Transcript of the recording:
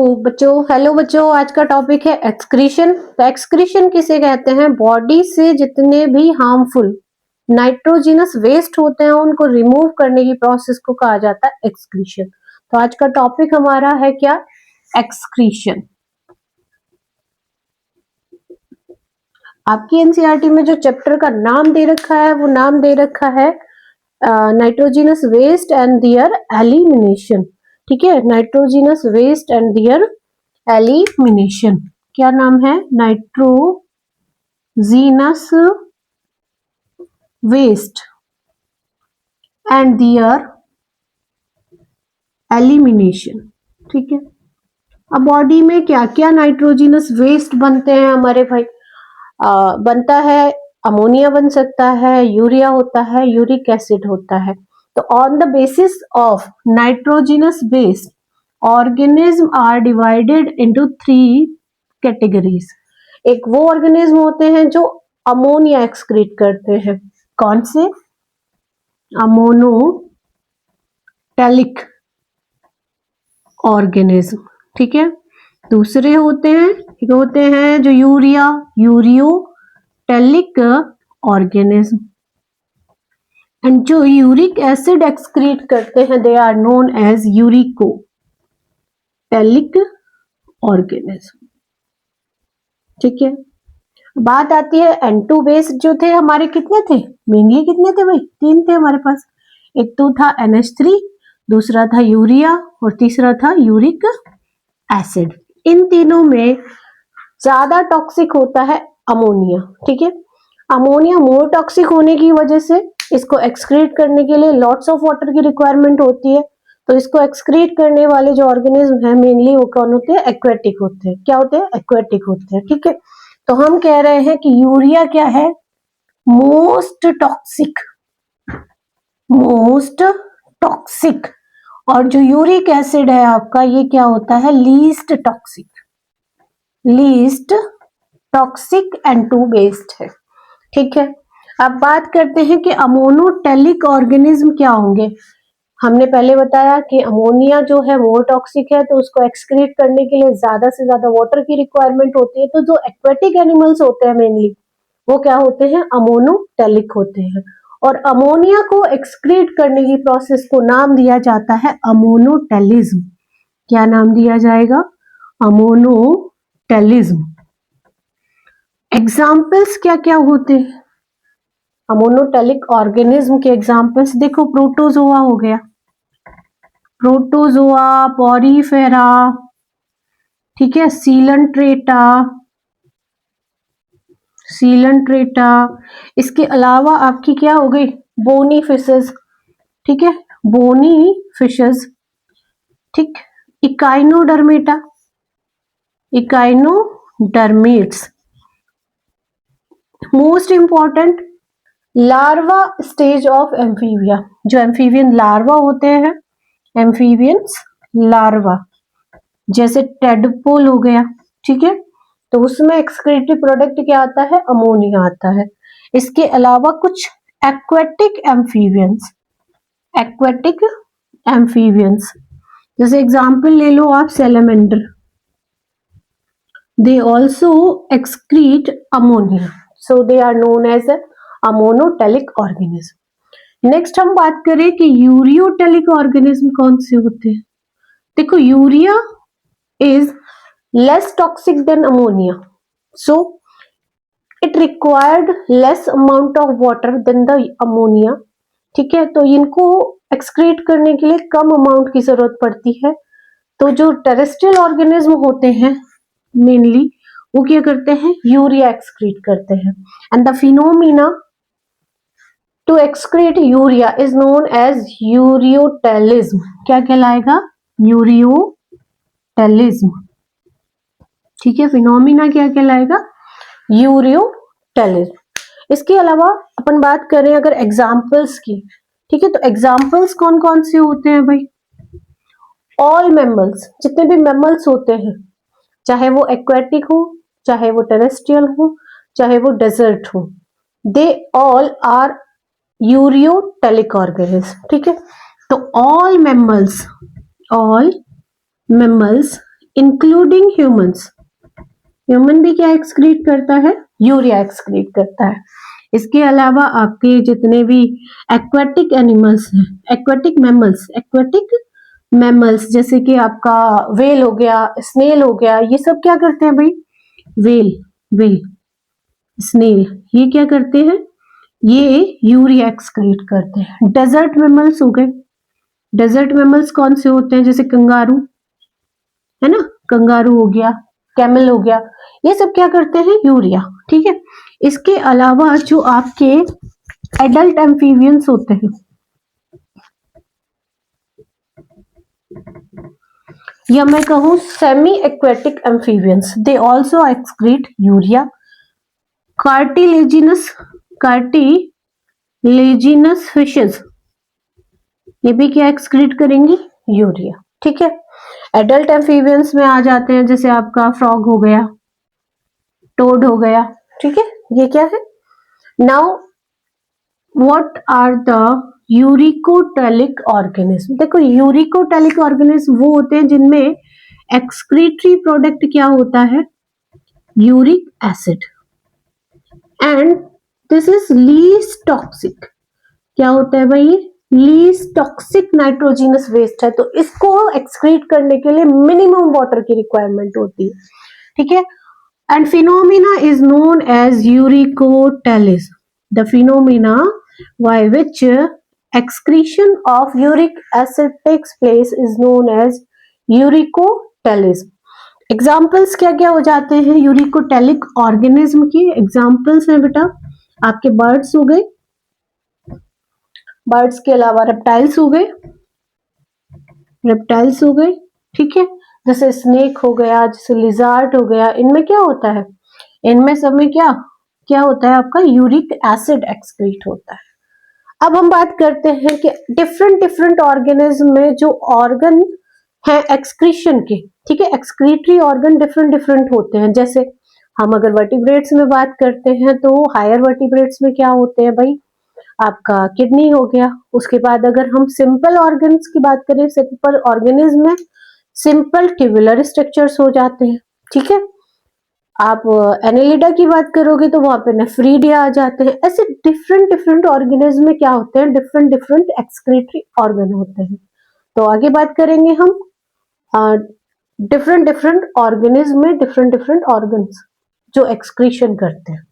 तो बच्चों, हेलो बच्चों, आज का टॉपिक है एक्सक्रीशन। तो एक्सक्रीशन किसे कहते हैं? बॉडी से जितने भी हार्मफुल नाइट्रोजिनस वेस्ट होते हैं उनको रिमूव करने की प्रोसेस को कहा जाता है एक्सक्रीशन। तो आज का टॉपिक हमारा है क्या? एक्सक्रीशन। आपकी एनसीईआरटी में जो चैप्टर का नाम दे रखा है वो नाम दे रखा है nitrogenous waste and their elimination. ठीक है, nitrogenous waste and their elimination. क्या नाम है? Nitrogenous waste and their elimination. ठीक है, अब बॉडी में क्या क्या नाइट्रोजिनस वेस्ट बनते हैं हमारे भाई? बनता है अमोनिया, बन सकता है, यूरिया होता है, यूरिक एसिड होता है। तो on the basis of nitrogenous waste organism are divided into 3 categories. एक वो ऑर्गेनिज्म होते हैं जो अमोनिया एक्सक्रीट करते हैं। कौन से? Ammonotelic organism. ठीक है, दूसरे होते हैं जो यूरियोटेलिक ऑर्गेनिज्म। एंड जो यूरिक एसिड एक्सक्रीट करते हैं they are known as uricotelic organism. ठीक है, बात आती है N2 बेस जो थे हमारे, कितने थे? मेनली कितने थे भाई? 3 थे हमारे पास। एक तो था NH3, दूसरा था यूरिया और तीसरा था यूरिक एसिड। इन तीनों में ज्यादा टॉक्सिक होता है अमोनिया। ठीक है, अमोनिया मोर टॉक्सिक होने की वजह से इसको एक्सक्रीट करने के लिए लॉट्स ऑफ वाटर की रिक्वायरमेंट होती है। तो इसको एक्सक्रीट करने वाले जो ऑर्गेनिज्म है मेनली वो कौन होते हैं? एक्वेटिक होते हैं। क्या होते हैं? एक्वेटिक होते हैं। ठीक है, तो हम कह रहे हैं कि यूरिया क्या है? Most toxic. और जो यूरिक एसिड है आपका, ये क्या होता है? लीस्ट टॉक्सिक N2 बेस्ड है। ठीक है, अब बात करते हैं कि अमोनोटेलिक ऑर्गेनिज्म क्या होंगे। हमने पहले बताया कि अमोनिया जो है मोर टॉक्सिक है, तो उसको एक्सक्रीट करने के लिए ज्यादा से ज्यादा वाटर की रिक्वायरमेंट होती है। तो जो एक्वेटिक एनिमल्स होते हैं मेनली वो क्या होते हैं? अमोनोटेलिक होते हैं। और अमोनिया को एक्सक्रीट करने की प्रोसेस को नाम दिया जाता है अमोनोटेलिज्म। क्या नाम दिया जाएगा? अमोनोटेलिज्म। एग्जाम्पल्स क्या क्या होते हैं अमोनोटेलिक ऑर्गेनिज्म के? एग्जाम्पल्स देखो, प्रोटोजोआ हो गया, प्रोटोजोआ, पॉरीफेरा, ठीक है, सीलंट्रेटा। इसके अलावा आपकी क्या हो गई? Bony fishes. ठीक है, बोनी फिशेस। ठीक, echinoderms. Most important, larva stage of amphibia. जो एम्फीबियन लार्वा होते हैं, एम्फीबियंस लार्वा, जैसे टेडपोल हो गया। ठीक है, तो उसमें एक्सक्रीटरी प्रोडक्ट क्या आता है? अमोनिया आता है। इसके अलावा कुछ एक्वेटिक एम्फीबियंस, जैसे एग्जांपल ले लो आप, salamander, they also excrete ammonia, so they are known as ammonotelic organism. Next हम बात करें कि यूरियोटेलिक ऑर्गेनिज्म कौन से होते हैं। देखो, urea is less toxic than ammonia, so it required less amount of water than the ammonia. ठीक है, तो इनको एक्सक्रीट करने के लिए कम अमाउंट की जरूरत पड़ती है। तो जो टेरेस्ट्रियल ऑर्गेनिज्म होते हैं मेनली वो क्या करते हैं? यूरिया एक्सक्रीट करते हैं। And the phenomena to excrete urea is known as ureotelism. क्या कहलाएगा? यूरियोटेलिज्म। ठीक है, फिनोमिना क्या कहलाएगा? यूरियोटेलिज्म। इसके अलावा अपन बात करें अगर एग्जाम्पल्स की, ठीक है, तो एग्जाम्पल्स कौन कौन से होते हैं भाई? ऑल मैमल्स, जितने भी मैमल्स होते हैं, चाहे वो एक्वेटिक हो, चाहे वो टेरेस्ट्रियल हो, चाहे वो डेजर्ट हो, they all are ureotelic organism. ठीक है, तो all mammals including humans, human भी क्या एक्सक्रीट करता है, यूरिया एक्सक्रीट करता है। इसके अलावा आपके जितने भी एक्वाटिक एनिमल्स हैं, एक्वाटिक मैमल्स जैसे कि आपका वेल हो गया, स्नेल हो गया, ये सब क्या करते हैं भाई, वेल स्नेल, ये क्या करते हैं, ये यूरिया एक्सक्रीट करते हैं। डेजर्ट मैमल्स हो गए, डेजर्ट मैमल्स कौन से होते हैं, जैसे कंगारू है ना, कंगारू हो गया, कैमल हो गया, ये सब क्या करते हैं, यूरिया। ठीक है, इसके अलावा जो आपके एडल्ट एम्फीबियंस होते हैं, या मैं कहूं सेमी एक्वेटिक एम्फीबियंस, दे also excrete urea. Cartilaginous fishes, ये भी क्या एक्सक्रीट करेंगी, यूरिया। ठीक है, एडल्ट एम्फीबियंस में आ जाते हैं, जैसे आपका फ्रॉग हो गया, टोड हो गया। ठीक है, ये क्या है। Now what are the uricotelic organism. देखो यूरिकोटेलिक ऑर्गेनिज्म वो होते हैं जिनमें एक्सक्रीटरी प्रोडक्ट क्या होता है, uric acid, and this is least toxic. क्या होता है भाई, लीस्ट टॉक्सिक नाइट्रोजिनस वेस्ट है, तो इसको एक्सक्रीट करने के लिए मिनिमम वाटर की रिक्वायरमेंट होती है। ठीक है, and phenomena is known as uricotelism, the phenomena by which excretion of uric acid takes place is known as uricotelism. Examples क्या क्या हो जाते हैं यूरिकोटेलिक ऑर्गेनिज्म की, एग्जाम्पल्स हैं बेटा आपके बर्ड्स हो गए, बर्ड्स के अलावा रेप्टाइल्स हो गए, ठीक है, जैसे स्नेक हो गया, जैसे लिजार्ड हो गया, इनमें क्या होता है, इनमें सब में क्या क्या होता है, आपका यूरिक एसिड एक्सक्रीट होता है। अब हम बात करते हैं कि डिफरेंट ऑर्गेनिज्म में जो ऑर्गन है एक्सक्रीशन के, ठीक है, एक्सक्रीटरी ऑर्गन डिफरेंट होते हैं। जैसे हम अगर वर्टिब्रेट्स में बात करते हैं तो हायर वर्टिब्रेट्स में क्या होते हैं भाई, आपका किडनी हो गया। उसके बाद अगर हम सिंपल ऑर्गन्स की बात करें, सिंपल ऑर्गेनिज्म में सिंपल ट्यूबुलर स्ट्रक्चर्स हो जाते हैं। ठीक है, आप एनेलिडा की बात करोगे तो वहां पे नेफ्रीडिया आ जाते हैं। ऐसे डिफरेंट ऑर्गेनिज्म में क्या होते हैं, डिफरेंट एक्सक्रीटरी ऑर्गन होते हैं। तो आगे बात करेंगे हम डिफरेंट ऑर्गेनिज्म में डिफरेंट ऑर्गन्स जो एक्सक्रीशन करते हैं।